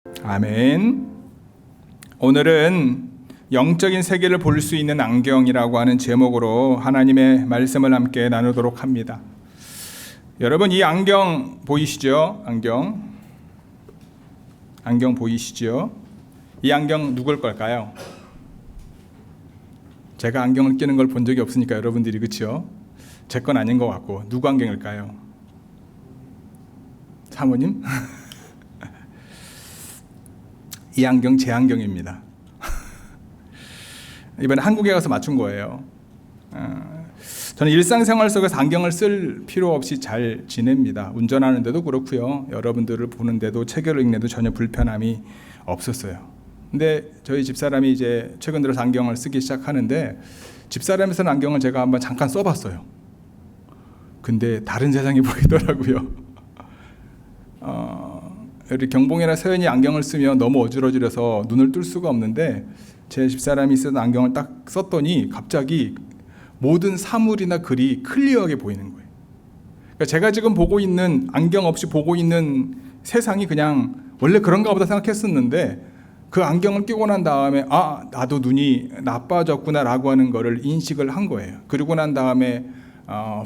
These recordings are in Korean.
아멘. 오늘은 영적인 세계를 볼 수 있는 안경이라고 하는 제목으로 하나님의 말씀을 함께 나누도록 합니다. 여러분, 이 안경 보이시죠? 안경 보이시죠? 이 안경 누굴 걸까요? 제가 안경을 끼는 걸 본 적이 없으니까 여러분들이, 그렇죠? 제 건 아닌 것 같고. 누구 안경일까요? 사모님? 이 안경 제 안경입니다. 이번에 한국에 가서 맞춘 거예요. 저는 일상생활 속에서 안경을 쓸 필요 없이 잘 지냅니다. 운전하는데도 그렇고요. 여러분들을 보는데도 체결을 읽는데도 전혀 불편함이 없었어요. 근데 저희 집사람이 이제 최근 들어서 안경을 쓰기 시작하는데, 집사람이 쓰는 안경을 제가 한번 잠깐 써봤어요. 근데 다른 세상이 보이더라고요. 우리 경봉이나 서연이 안경을 쓰면 너무 어지러지려서 눈을 뜰 수가 없는데, 제 집사람이 쓰던 안경을 딱 썼더니 갑자기 모든 사물이나 글이 클리어하게 보이는 거예요. 그러니까 제가 지금 보고 있는, 안경 없이 보고 있는 세상이 그냥 원래 그런가 보다 생각했었는데, 그 안경을 끼고 난 다음에 나도 눈이 나빠졌구나 라고 하는 거를 인식을 한 거예요. 그리고 난 다음에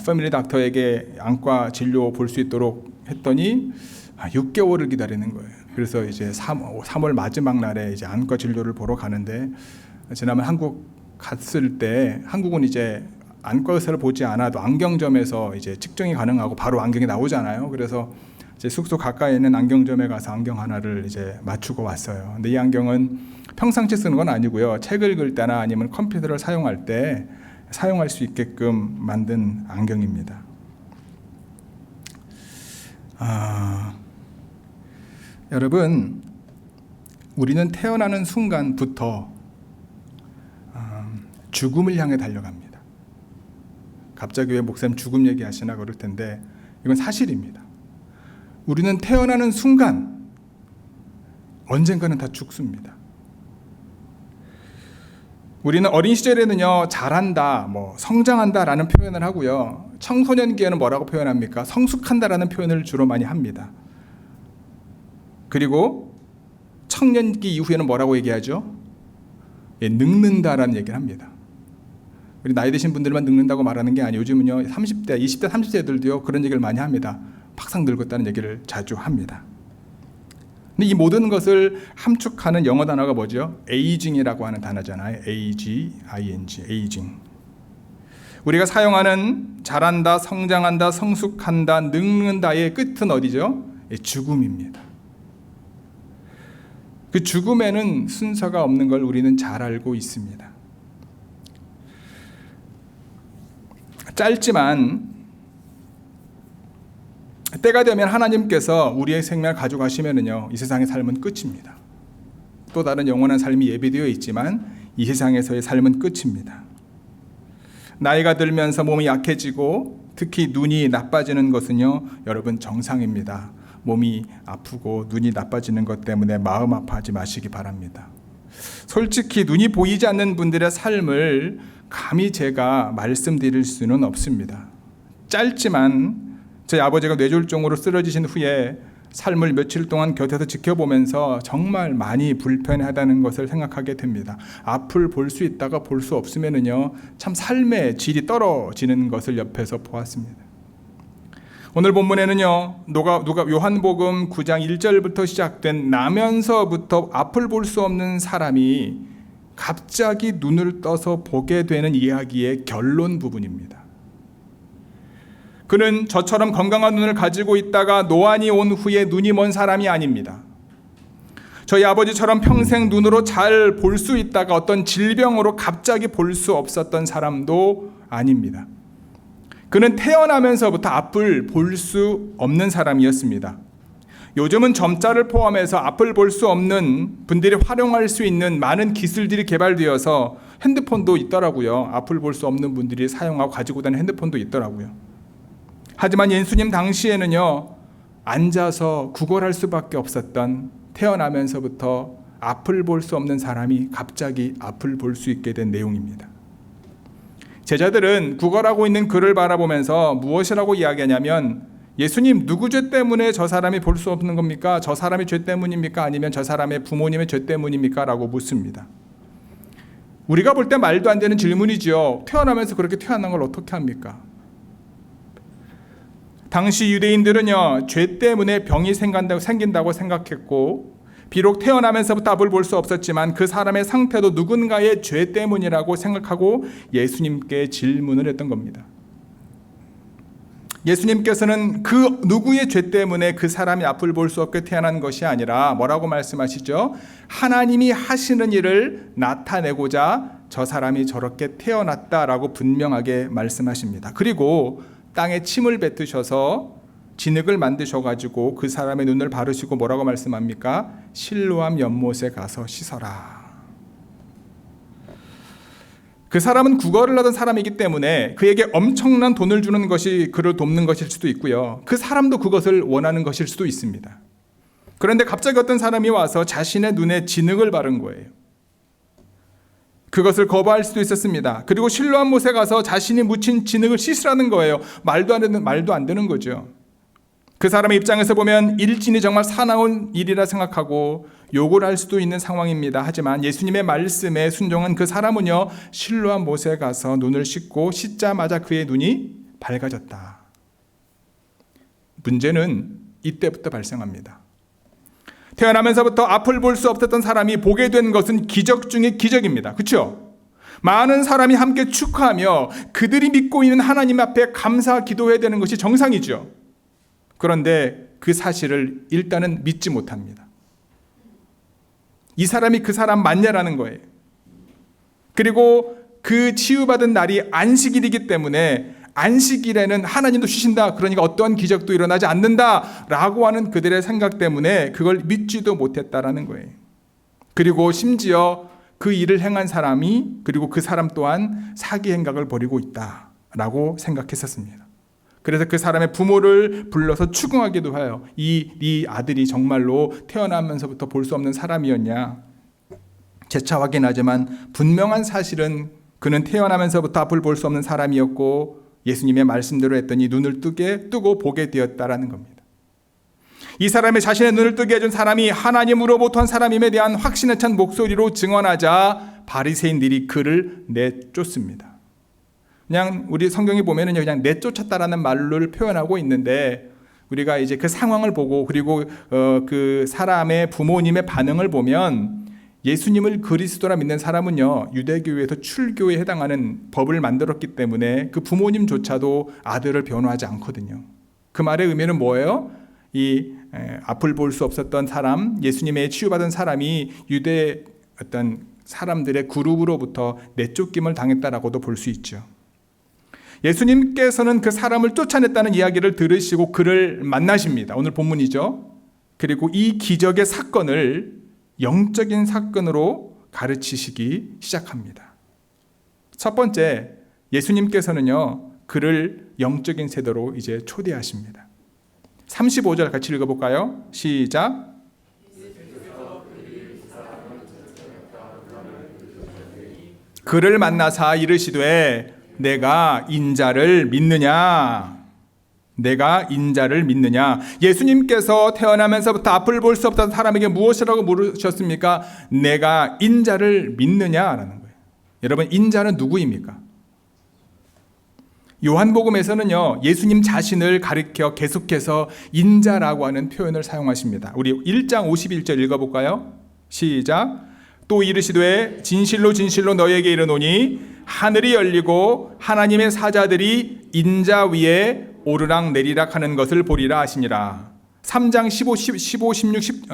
패밀리 닥터에게 안과 진료 볼 수 있도록 했더니 6개월을 기다리는 거예요. 그래서 이제 3월 마지막 날에 이제 안과 진료를 보러 가는데, 지난번 한국 갔을 때, 한국은 이제 안과 의사를 보지 않아도 안경점에서 이제 측정이 가능하고 바로 안경이 나오잖아요. 그래서 이제 숙소 가까이 있는 안경점에 가서 안경 하나를 이제 맞추고 왔어요. 근데 이 안경은 평상시 쓰는 건 아니고요. 책을 읽을 때나 아니면 컴퓨터를 사용할 때 사용할 수 있게끔 만든 안경입니다. 여러분, 우리는 태어나는 순간부터 죽음을 향해 달려갑니다. 갑자기 왜 목사님 죽음 얘기하시나 그럴 텐데, 이건 사실입니다. 우리는 태어나는 순간 언젠가는 다 죽습니다. 우리는 어린 시절에는요, 잘한다, 성장한다 라는 표현을 하고요, 청소년기에는 뭐라고 표현합니까? 성숙한다 라는 표현을 주로 많이 합니다. 그리고 청년기 이후에는 뭐라고 얘기하죠? 늙는다라는 얘기를 합니다. 우리 나이 드신 분들만 늙는다고 말하는 게 아니에요. 요즘은요, 30대, 20대, 30대들도요 그런 얘기를 많이 합니다. 팍상 늙었다는 얘기를 자주 합니다. 근데 이 모든 것을 함축하는 영어 단어가 뭐죠? 에이징이라고 하는 단어잖아요. A-G-I-N-G, 에이징. 우리가 사용하는 자란다, 성장한다, 성숙한다, 늙는다의 끝은 어디죠? 죽음입니다. 그 죽음에는 순서가 없는 걸 우리는 잘 알고 있습니다. 짧지만 때가 되면 하나님께서 우리의 생명을 가져가시면은요, 이 세상의 삶은 끝입니다. 또 다른 영원한 삶이 예비되어 있지만 이 세상에서의 삶은 끝입니다. 나이가 들면서 몸이 약해지고 특히 눈이 나빠지는 것은요, 여러분 정상입니다. 몸이 아프고 눈이 나빠지는 것 때문에 마음 아파하지 마시기 바랍니다. 솔직히 눈이 보이지 않는 분들의 삶을 감히 제가 말씀드릴 수는 없습니다. 짧지만 저희 아버지가 뇌졸중으로 쓰러지신 후에 삶을 며칠 동안 곁에서 지켜보면서 정말 많이 불편하다는 것을 생각하게 됩니다. 앞을 볼 수 있다가 볼 수 없으면은요, 참 삶의 질이 떨어지는 것을 옆에서 보았습니다. 오늘 본문에는요, 누가 요한복음 9장 1절부터 시작된 나면서부터 앞을 볼 수 없는 사람이 갑자기 눈을 떠서 보게 되는 이야기의 결론 부분입니다. 그는 저처럼 건강한 눈을 가지고 있다가 노안이 온 후에 눈이 먼 사람이 아닙니다. 저희 아버지처럼 평생 눈으로 잘 볼 수 있다가 어떤 질병으로 갑자기 볼 수 없었던 사람도 아닙니다. 그는 태어나면서부터 앞을 볼 수 없는 사람이었습니다. 요즘은 점자를 포함해서 앞을 볼 수 없는 분들이 활용할 수 있는 많은 기술들이 개발되어서 핸드폰도 있더라고요. 앞을 볼 수 없는 분들이 사용하고 가지고 다니는 핸드폰도 있더라고요. 하지만 예수님 당시에는요, 앉아서 구걸할 수밖에 없었던, 태어나면서부터 앞을 볼 수 없는 사람이 갑자기 앞을 볼 수 있게 된 내용입니다. 제자들은 구걸하고 있는 그를 바라보면서 무엇이라고 이야기하냐면 예수님, 누구 죄 때문에 저 사람이 볼 수 없는 겁니까? 저 사람의 죄 때문입니까? 아니면 저 사람의 부모님의 죄 때문입니까? 라고 묻습니다. 우리가 볼 때 말도 안 되는 질문이지요. 태어나면서 그렇게 태어난 걸 어떻게 합니까? 당시 유대인들은요, 죄 때문에 병이 생긴다고 생각했고, 비록 태어나면서부터 답을 볼 수 없었지만 그 사람의 상태도 누군가의 죄 때문이라고 생각하고 예수님께 질문을 했던 겁니다. 예수님께서는 그 누구의 죄 때문에 그 사람이 앞을 볼 수 없게 태어난 것이 아니라 뭐라고 말씀하시죠? 하나님이 하시는 일을 나타내고자 저 사람이 저렇게 태어났다라고 분명하게 말씀하십니다. 그리고 땅에 침을 뱉으셔서 진흙을 만드셔가지고 그 사람의 눈을 바르시고 뭐라고 말씀합니까? 실로암 연못에 가서 씻어라. 그 사람은 국어를 하던 사람이기 때문에 그에게 엄청난 돈을 주는 것이 그를 돕는 것일 수도 있고요. 그 사람도 그것을 원하는 것일 수도 있습니다. 그런데 갑자기 어떤 사람이 와서 자신의 눈에 진흙을 바른 거예요. 그것을 거부할 수도 있었습니다. 그리고 실로암 못에 가서 자신이 묻힌 진흙을 씻으라는 거예요. 말도 안 되는 거죠. 그 사람의 입장에서 보면 일진이 정말 사나운 일이라 생각하고 욕을 할 수도 있는 상황입니다. 하지만 예수님의 말씀에 순종한 그 사람은요, 실로암 못에 가서 눈을 씻고 씻자마자 그의 눈이 밝아졌다. 문제는 이때부터 발생합니다. 태어나면서부터 앞을 볼 수 없었던 사람이 보게 된 것은 기적 중의 기적입니다. 그렇죠? 많은 사람이 함께 축하하며 그들이 믿고 있는 하나님 앞에 감사 기도해야 되는 것이 정상이죠. 그런데 그 사실을 일단은 믿지 못합니다. 이 사람이 그 사람 맞냐라는 거예요. 그리고 그 치유받은 날이 안식일이기 때문에 안식일에는 하나님도 쉬신다. 그러니까 어떠한 기적도 일어나지 않는다라고 하는 그들의 생각 때문에 그걸 믿지도 못했다라는 거예요. 그리고 심지어 그 일을 행한 사람이 그리고 그 사람 또한 사기 행각을 벌이고 있다라고 생각했었습니다. 그래서 그 사람의 부모를 불러서 추궁하기도 해요. 네 아들이 정말로 태어나면서부터 볼 수 없는 사람이었냐? 재차 확인하지만 분명한 사실은 그는 태어나면서부터 앞을 볼 수 없는 사람이었고 예수님의 말씀대로 했더니 눈을 뜨고 보게 되었다라는 겁니다. 이 사람이 자신의 눈을 뜨게 해준 사람이 하나님으로부터 한 사람임에 대한 확신에 찬 목소리로 증언하자 바리새인들이 그를 내쫓습니다. 그냥 우리 성경에 보면은 그냥 내쫓았다라는 말을 표현하고 있는데 우리가 이제 그 상황을 보고 그리고 그 사람의 부모님의 반응을 보면 예수님을 그리스도라 믿는 사람은요 유대교에서 출교에 해당하는 법을 만들었기 때문에 그 부모님조차도 아들을 변호하지 않거든요. 그 말의 의미는 뭐예요? 이 앞을 볼 수 없었던 사람, 예수님의 치유받은 사람이 유대 어떤 사람들의 그룹으로부터 내쫓김을 당했다라고도 볼 수 있죠. 예수님께서는 그 사람을 쫓아냈다는 이야기를 들으시고 그를 만나십니다. 오늘 본문이죠. 그리고 이 기적의 사건을 영적인 사건으로 가르치시기 시작합니다. 첫 번째, 예수님께서는요, 그를 영적인 세대로 이제 초대하십니다. 35절 같이 읽어볼까요? 시작. 그를 만나사 이르시되 내가 인자를 믿느냐? 내가 인자를 믿느냐? 예수님께서 태어나면서부터 앞을 볼 수 없던 사람에게 무엇이라고 물으셨습니까? 내가 인자를 믿느냐라는 거예요. 여러분, 인자는 누구입니까? 요한복음에서는요, 예수님 자신을 가리켜 계속해서 인자라고 하는 표현을 사용하십니다. 우리 1장 51절 읽어볼까요? 시작. 또 이르시되 진실로 진실로 너희에게 이르노니 하늘이 열리고 하나님의 사자들이 인자 위에 오르락 내리락 하는 것을 보리라 하시니라. 3장 15, 16,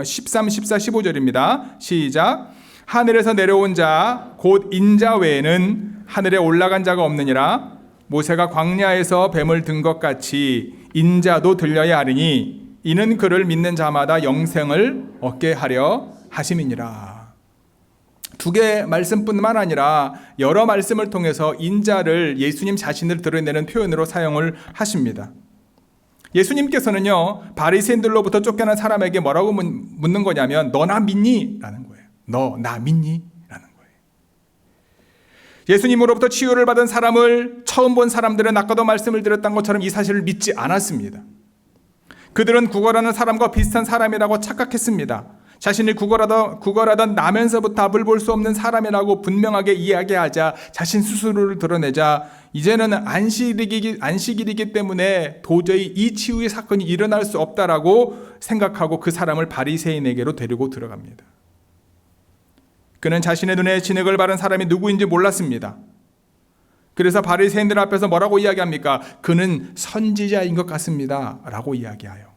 13, 14, 15절입니다. 시작. 하늘에서 내려온 자 곧 인자 외에는 하늘에 올라간 자가 없느니라. 모세가 광야에서 뱀을 든 것 같이 인자도 들려야 하리니 이는 그를 믿는 자마다 영생을 얻게 하려 하심이니라. 두 개의 말씀뿐만 아니라 여러 말씀을 통해서 인자를 예수님 자신을 드러내는 표현으로 사용을 하십니다. 예수님께서는요, 바리새인들로부터 쫓겨난 사람에게 뭐라고 묻는 거냐면 너 나 믿니? 라는 거예요. 너 나 믿니? 라는 거예요. 예수님으로부터 치유를 받은 사람을 처음 본 사람들은 아까도 말씀을 드렸던 것처럼 이 사실을 믿지 않았습니다. 그들은 구걸하는 사람과 비슷한 사람이라고 착각했습니다. 자신이 구걸하던 나면서부터 앞을 볼 수 없는 사람이라고 분명하게 이야기하자 자신 스스로를 드러내자 이제는 안식일이기 때문에 도저히 이 치유의 사건이 일어날 수 없다라고 생각하고 그 사람을 바리새인에게로 데리고 들어갑니다. 그는 자신의 눈에 진흙을 바른 사람이 누구인지 몰랐습니다. 그래서 바리새인들 앞에서 뭐라고 이야기합니까? 그는 선지자인 것 같습니다 라고 이야기해요.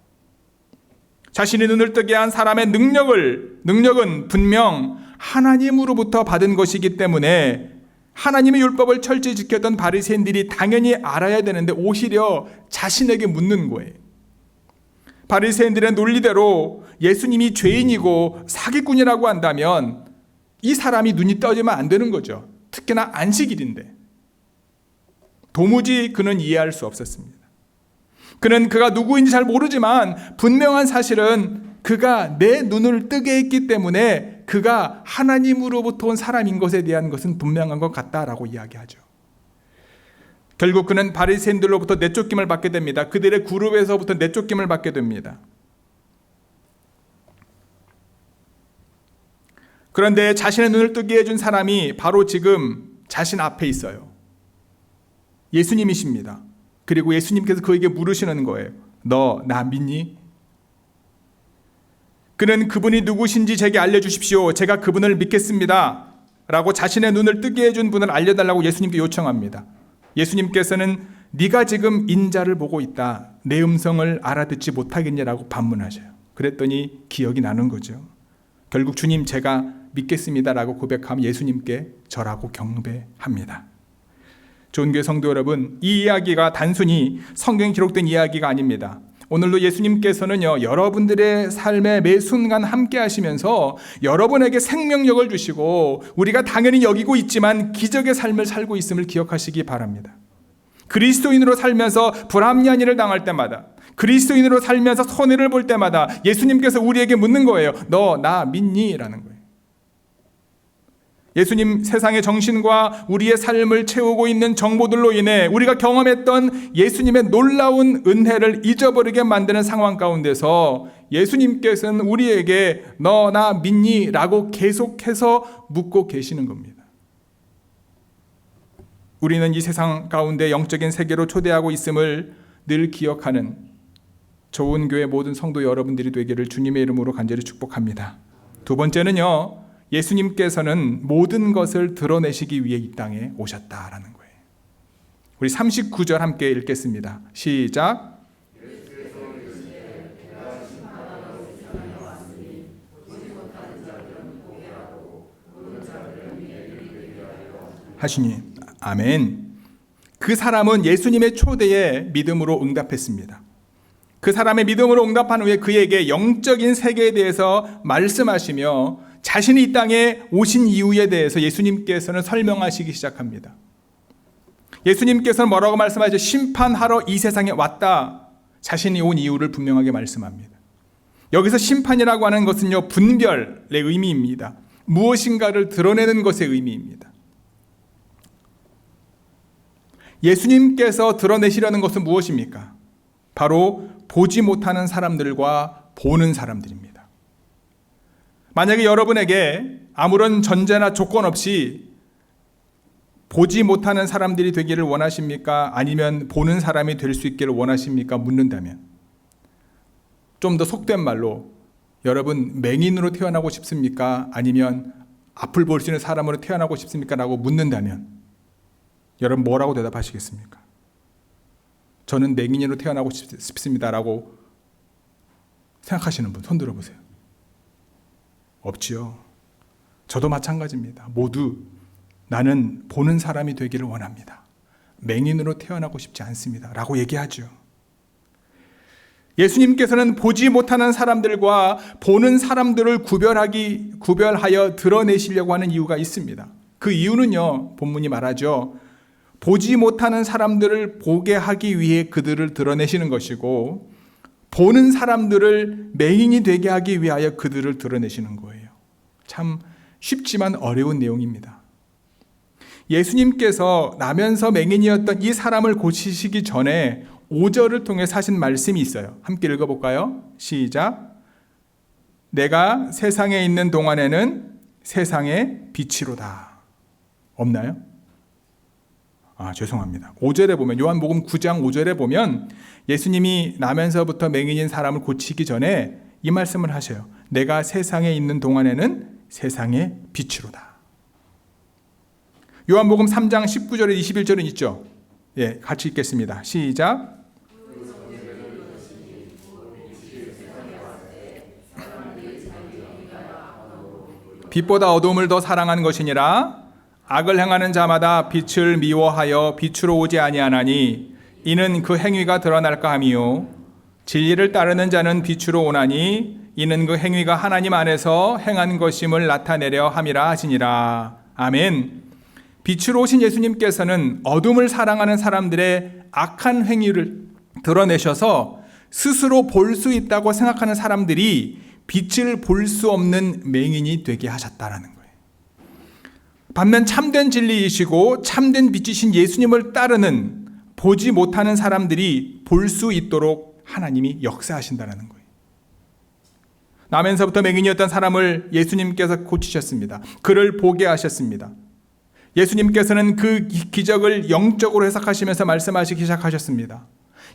자신의 눈을 뜨게 한 사람의 능력은 분명 하나님으로부터 받은 것이기 때문에 하나님의 율법을 철저히 지켰던 바리새인들이 당연히 알아야 되는데 오히려 자신에게 묻는 거예요. 바리새인들의 논리대로 예수님이 죄인이고 사기꾼이라고 한다면 이 사람이 눈이 떠지면 안 되는 거죠. 특히나 안식일인데. 도무지 그는 이해할 수 없었습니다. 그는 그가 누구인지 잘 모르지만 분명한 사실은 그가 내 눈을 뜨게 했기 때문에 그가 하나님으로부터 온 사람인 것에 대한 것은 분명한 것 같다라고 이야기하죠. 결국 그는 바리새인들로부터 내쫓김을 받게 됩니다. 그들의 그룹에서부터 내쫓김을 받게 됩니다. 그런데 자신의 눈을 뜨게 해준 사람이 바로 지금 자신 앞에 있어요. 예수님이십니다. 그리고 예수님께서 그에게 물으시는 거예요. 너 나 믿니? 그는 그분이 누구신지 제게 알려주십시오. 제가 그분을 믿겠습니다. 라고 자신의 눈을 뜨게 해준 분을 알려달라고 예수님께 요청합니다. 예수님께서는 네가 지금 인자를 보고 있다. 내 음성을 알아듣지 못하겠냐라고 반문하셔요. 그랬더니 기억이 나는 거죠. 결국 주님 제가 믿겠습니다라고 고백하면 예수님께 절하고 경배합니다. 좋은 교회 성도 여러분, 이 이야기가 단순히 성경에 기록된 이야기가 아닙니다. 오늘도 예수님께서는요, 여러분들의 삶의 매 순간 함께 하시면서 여러분에게 생명력을 주시고 우리가 당연히 여기고 있지만 기적의 삶을 살고 있음을 기억하시기 바랍니다. 그리스도인으로 살면서 불합리한 일을 당할 때마다, 그리스도인으로 살면서 손해를 볼 때마다 예수님께서 우리에게 묻는 거예요. 너 나 믿니? 라는 거예요. 예수님 세상의 정신과 우리의 삶을 채우고 있는 정보들로 인해 우리가 경험했던 예수님의 놀라운 은혜를 잊어버리게 만드는 상황 가운데서 예수님께서는 우리에게 너 나 믿니? 라고 계속해서 묻고 계시는 겁니다. 우리는 이 세상 가운데 영적인 세계로 초대하고 있음을 늘 기억하는 좋은 교회 모든 성도 여러분들이 되기를 주님의 이름으로 간절히 축복합니다. 두 번째는요, 예수님께서는 모든 것을 드러내시기 위해 이 땅에 오셨다라는 거예요. 우리 39절 함께 읽겠습니다. 시작. 하시니 아멘. 그 사람은 예수님의 초대에 믿음으로 응답했습니다. 그 사람의 믿음으로 응답한 후에 그에게 영적인 세계에 대해서 말씀하시며 자신이 이 땅에 오신 이유에 대해서 예수님께서는 설명하시기 시작합니다. 예수님께서는 뭐라고 말씀하시죠? 심판하러 이 세상에 왔다. 자신이 온 이유를 분명하게 말씀합니다. 여기서 심판이라고 하는 것은요, 분별의 의미입니다. 무엇인가를 드러내는 것의 의미입니다. 예수님께서 드러내시려는 것은 무엇입니까? 바로 보지 못하는 사람들과 보는 사람들입니다. 만약에 여러분에게 아무런 전제나 조건 없이 보지 못하는 사람들이 되기를 원하십니까? 아니면 보는 사람이 될 수 있기를 원하십니까? 묻는다면, 좀 더 속된 말로 여러분 맹인으로 태어나고 싶습니까? 아니면 앞을 볼 수 있는 사람으로 태어나고 싶습니까? 라고 묻는다면 여러분 뭐라고 대답하시겠습니까? 저는 맹인으로 태어나고 싶습니다 라고 생각하시는 분 손 들어보세요. 없지요. 저도 마찬가지입니다. 모두 나는 보는 사람이 되기를 원합니다. 맹인으로 태어나고 싶지 않습니다 라고 얘기하죠. 예수님께서는 보지 못하는 사람들과 보는 사람들을 구별하여 드러내시려고 하는 이유가 있습니다. 그 이유는요, 본문이 말하죠. 보지 못하는 사람들을 보게 하기 위해 그들을 드러내시는 것이고, 보는 사람들을 맹인이 되게 하기 위하여 그들을 드러내시는 거예요. 참 쉽지만 어려운 내용입니다. 예수님께서 나면서 맹인이었던 이 사람을 고치시기 전에 5절을 통해 하신 말씀이 있어요. 함께 읽어볼까요? 시작. 내가 세상에 있는 동안에는 세상의 빛이로다. 없나요? 죄송합니다. 5절에 보면, 요한복음 9장 5절에 보면 예수님이 나면서부터 맹인인 사람을 고치기 전에 이 말씀을 하셔요. 내가 세상에 있는 동안에는 세상의 빛이로다. 요한복음 3장 19절에 21절은 있죠? 예, 같이 읽겠습니다. 시작. 빛보다 어둠을 더 사랑한 것이니라. 악을 행하는 자마다 빛을 미워하여 빛으로 오지 아니하나니 이는 그 행위가 드러날까 함이요 진리를 따르는 자는 빛으로 오나니 이는 그 행위가 하나님 안에서 행한 것임을 나타내려 함이라 하시니라. 아멘. 빛으로 오신 예수님께서는 어둠을 사랑하는 사람들의 악한 행위를 드러내셔서 스스로 볼 수 있다고 생각하는 사람들이 빛을 볼 수 없는 맹인이 되게 하셨다라는 거예요. 반면 참된 진리이시고 참된 빛이신 예수님을 따르는, 보지 못하는 사람들이 볼 수 있도록 하나님이 역사하신다는 거예요. 나면서부터 맹인이었던 사람을 예수님께서 고치셨습니다. 그를 보게 하셨습니다. 예수님께서는 그 기적을 영적으로 해석하시면서 말씀하시기 시작하셨습니다.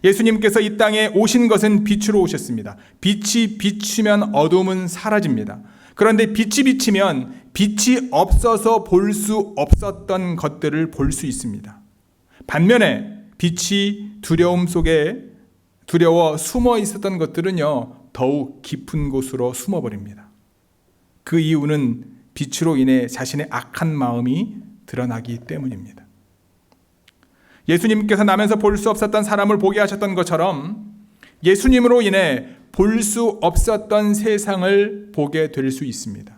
예수님께서 이 땅에 오신 것은 빛으로 오셨습니다. 빛이 비추면 어둠은 사라집니다. 그런데 빛이 비치면 빛이 없어서 볼 수 없었던 것들을 볼 수 있습니다. 반면에 빛이 두려워 숨어 있었던 것들은요, 더욱 깊은 곳으로 숨어버립니다. 그 이유는 빛으로 인해 자신의 악한 마음이 드러나기 때문입니다. 예수님께서 나면서 볼 수 없었던 사람을 보게 하셨던 것처럼 예수님으로 인해 볼 수 없었던 세상을 보게 될 수 있습니다.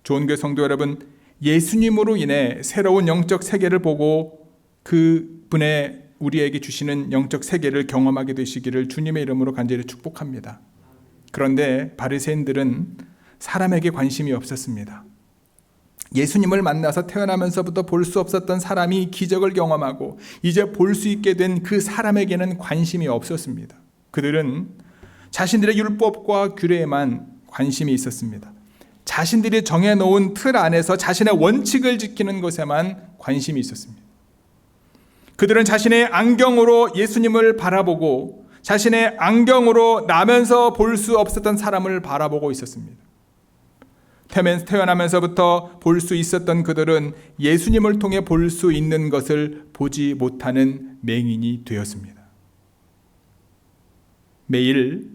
좋은교회 성도 여러분, 예수님으로 인해 새로운 영적 세계를 보고 그분의 우리에게 주시는 영적 세계를 경험하게 되시기를 주님의 이름으로 간절히 축복합니다. 그런데 바리새인들은 사람에게 관심이 없었습니다. 예수님을 만나서 태어나면서부터 볼 수 없었던 사람이 기적을 경험하고 이제 볼 수 있게 된 그 사람에게는 관심이 없었습니다. 그들은 자신들의 율법과 규례에만 관심이 있었습니다. 자신들이 정해놓은 틀 안에서 자신의 원칙을 지키는 것에만 관심이 있었습니다. 그들은 자신의 안경으로 예수님을 바라보고 자신의 안경으로 나면서 볼 수 없었던 사람을 바라보고 있었습니다. 태어나면서부터 볼 수 있었던 그들은 예수님을 통해 볼 수 있는 것을 보지 못하는 맹인이 되었습니다. 매일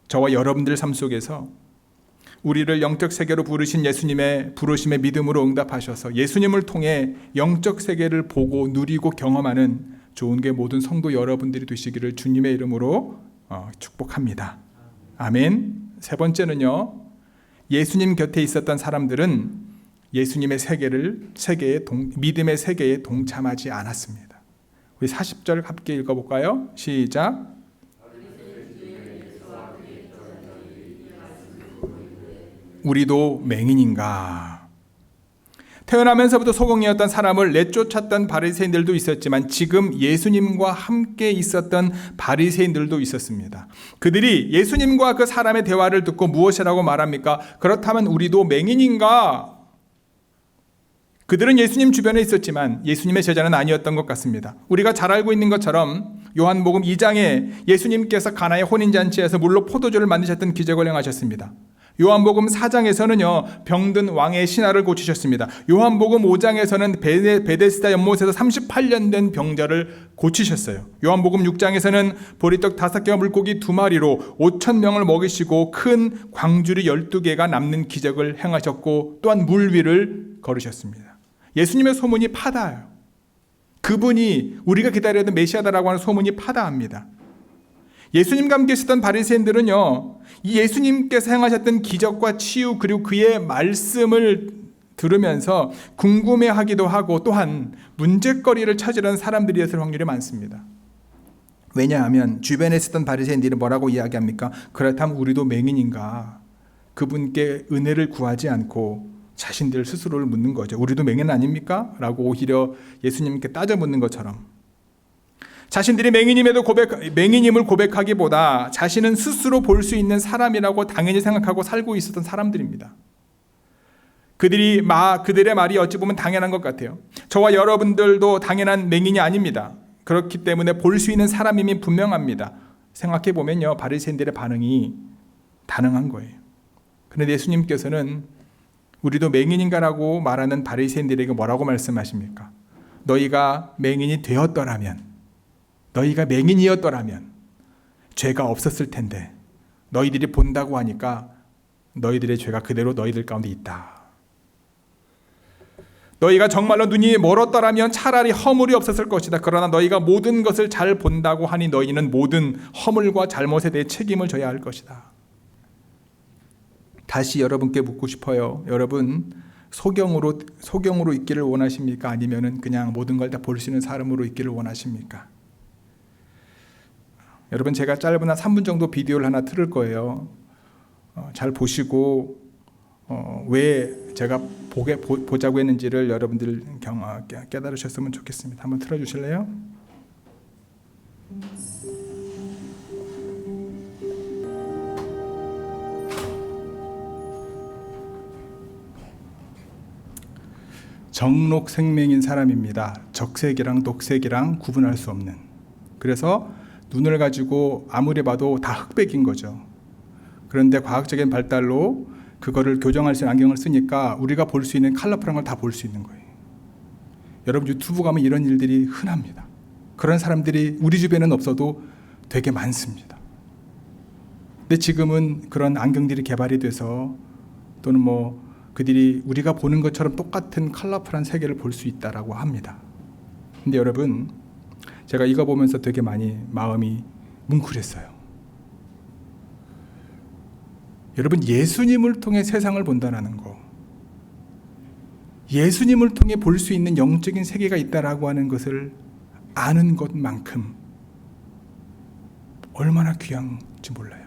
저와 여러분들 삶 속에서 우리를 영적 세계로 부르신 예수님의 부르심에 믿음으로 응답하셔서 예수님을 통해 영적 세계를 보고 누리고 경험하는 좋은교회 모든 성도 여러분들이 되시기를 주님의 이름으로 축복합니다. 아멘. 세 번째는요, 예수님 곁에 있었던 사람들은 예수님의 믿음의 세계에 동참하지 않았습니다. 우리 40절 함께 읽어볼까요? 시작. 우리도 맹인인가? 태어나면서부터 소경이었던 사람을 내쫓았던 바리새인들도 있었지만 지금 예수님과 함께 있었던 바리새인들도 있었습니다. 그들이 예수님과 그 사람의 대화를 듣고 무엇이라고 말합니까? 그렇다면 우리도 맹인인가? 그들은 예수님 주변에 있었지만 예수님의 제자는 아니었던 것 같습니다. 우리가 잘 알고 있는 것처럼 요한복음 2장에 예수님께서 가나의 혼인잔치에서 물로 포도주를 만드셨던 기적을 행하셨습니다. 요한복음 4장에서는요, 병든 왕의 신하를 고치셨습니다. 요한복음 5장에서는 베데스다 연못에서 38년 된 병자를 고치셨어요. 요한복음 6장에서는 보리떡 5개와 물고기 2마리로 5,000명을 먹이시고 큰 광주리 12개가 남는 기적을 행하셨고 또한 물 위를 걸으셨습니다. 예수님의 소문이 파다해요. 그분이 우리가 기다려던 메시아다라고 하는 소문이 파다합니다. 예수님과 함께 있었던 바리새인들은요, 이 예수님께서 행하셨던 기적과 치유 그리고 그의 말씀을 들으면서 궁금해하기도 하고 또한 문제거리를 찾으려는 사람들이었을 확률이 많습니다. 왜냐하면 주변에 있었던 바리새인들이 뭐라고 이야기합니까? 그렇다면 우리도 맹인인가? 그분께 은혜를 구하지 않고 자신들 스스로를 묻는 거죠. 우리도 맹인 아닙니까? 라고 오히려 예수님께 따져 묻는 것처럼. 자신들이 맹인임을 고백하기보다 자신은 스스로 볼 수 있는 사람이라고 당연히 생각하고 살고 있었던 사람들입니다. 그들의 말이 어찌 보면 당연한 것 같아요. 저와 여러분들도 당연한 맹인이 아닙니다. 그렇기 때문에 볼 수 있는 사람임이 분명합니다. 생각해 보면요, 바리새인들의 반응이 다능한 거예요. 그런데 예수님께서는 우리도 맹인인가라고 말하는 바리새인들에게 뭐라고 말씀하십니까? 너희가 맹인이 되었더라면, 너희가 맹인이었더라면 죄가 없었을 텐데 너희들이 본다고 하니까 너희들의 죄가 그대로 너희들 가운데 있다. 너희가 정말로 눈이 멀었더라면 차라리 허물이 없었을 것이다. 그러나 너희가 모든 것을 잘 본다고 하니 너희는 모든 허물과 잘못에 대해 책임을 져야 할 것이다. 다시 여러분께 묻고 싶어요. 여러분, 소경으로 있기를 원하십니까? 아니면은 그냥 모든 걸 다 볼 수 있는 사람으로 있기를 원하십니까? 여러분, 제가 짧은 한 3분 정도 비디오를 하나 틀을 거예요. 잘 보시고 왜 제가 보자고 했는지를 여러분들 깨달으셨으면 좋겠습니다. 한번 틀어주실래요? 정록생명인 사람입니다. 적색이랑 녹색이랑 구분할 수 없는. 그래서 눈을 가지고 아무리 봐도 다 흑백인 거죠. 그런데 과학적인 발달로 그거를 교정할 수 있는 안경을 쓰니까 우리가 볼 수 있는 컬러풀한 걸 다 볼 수 있는 거예요. 여러분, 유튜브 가면 이런 일들이 흔합니다. 그런 사람들이 우리 주변에는 없어도 되게 많습니다. 근데 지금은 그런 안경들이 개발이 돼서 또는 그들이 우리가 보는 것처럼 똑같은 컬러풀한 세계를 볼 수 있다라고 합니다. 근데 여러분, 제가 이거 보면서 되게 많이 마음이 뭉클했어요. 여러분, 예수님을 통해 세상을 본다는 거, 예수님을 통해 볼 수 있는 영적인 세계가 있다라고 하는 것을 아는 것만큼 얼마나 귀한지 몰라요.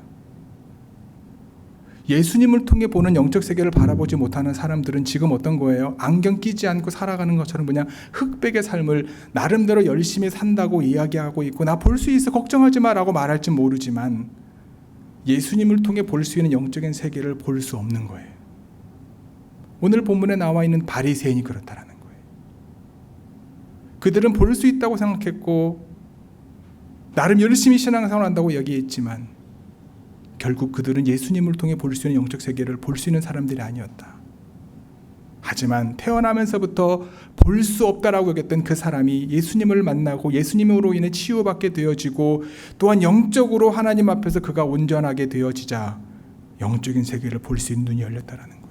예수님을 통해 보는 영적 세계를 바라보지 못하는 사람들은 지금 어떤 거예요? 안경 끼지 않고 살아가는 것처럼 그냥 흑백의 삶을 나름대로 열심히 산다고 이야기하고 있고, 나 볼 수 있어 걱정하지 마라고 말할지 모르지만 예수님을 통해 볼 수 있는 영적인 세계를 볼 수 없는 거예요. 오늘 본문에 나와 있는 바리새인이 그렇다라는 거예요. 그들은 볼 수 있다고 생각했고 나름 열심히 신앙생활을 한다고 얘기했지만 결국 그들은 예수님을 통해 볼 수 있는 영적 세계를 볼 수 있는 사람들이 아니었다. 하지만 태어나면서부터 볼 수 없다라고 여겼던 그 사람이 예수님을 만나고 예수님으로 인해 치유받게 되어지고 또한 영적으로 하나님 앞에서 그가 온전하게 되어지자 영적인 세계를 볼 수 있는 눈이 열렸다라는 거예요.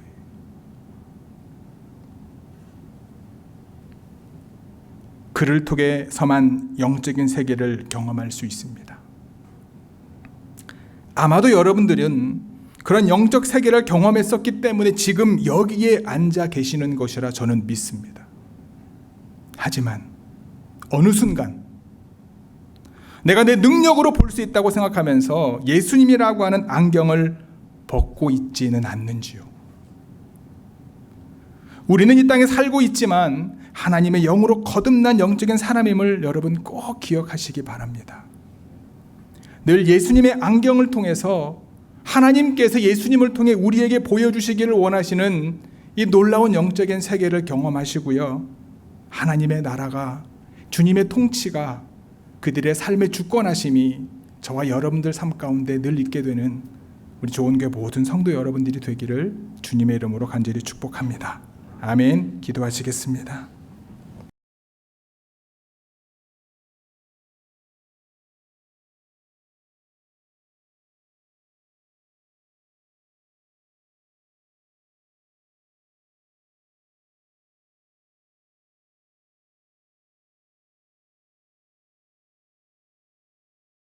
그를 통해서만 영적인 세계를 경험할 수 있습니다. 아마도 여러분들은 그런 영적 세계를 경험했었기 때문에 지금 여기에 앉아 계시는 것이라 저는 믿습니다. 하지만 어느 순간 내가 내 능력으로 볼 수 있다고 생각하면서 예수님이라고 하는 안경을 벗고 있지는 않는지요. 우리는 이 땅에 살고 있지만 하나님의 영으로 거듭난 영적인 사람임을 여러분 꼭 기억하시기 바랍니다. 늘 예수님의 안경을 통해서 하나님께서 예수님을 통해 우리에게 보여주시기를 원하시는 이 놀라운 영적인 세계를 경험하시고요. 하나님의 나라가, 주님의 통치가, 그들의 삶의 주권하심이 저와 여러분들 삶 가운데 늘 있게 되는 우리 좋은교회 모든 성도 여러분들이 되기를 주님의 이름으로 간절히 축복합니다. 아멘. 기도하시겠습니다.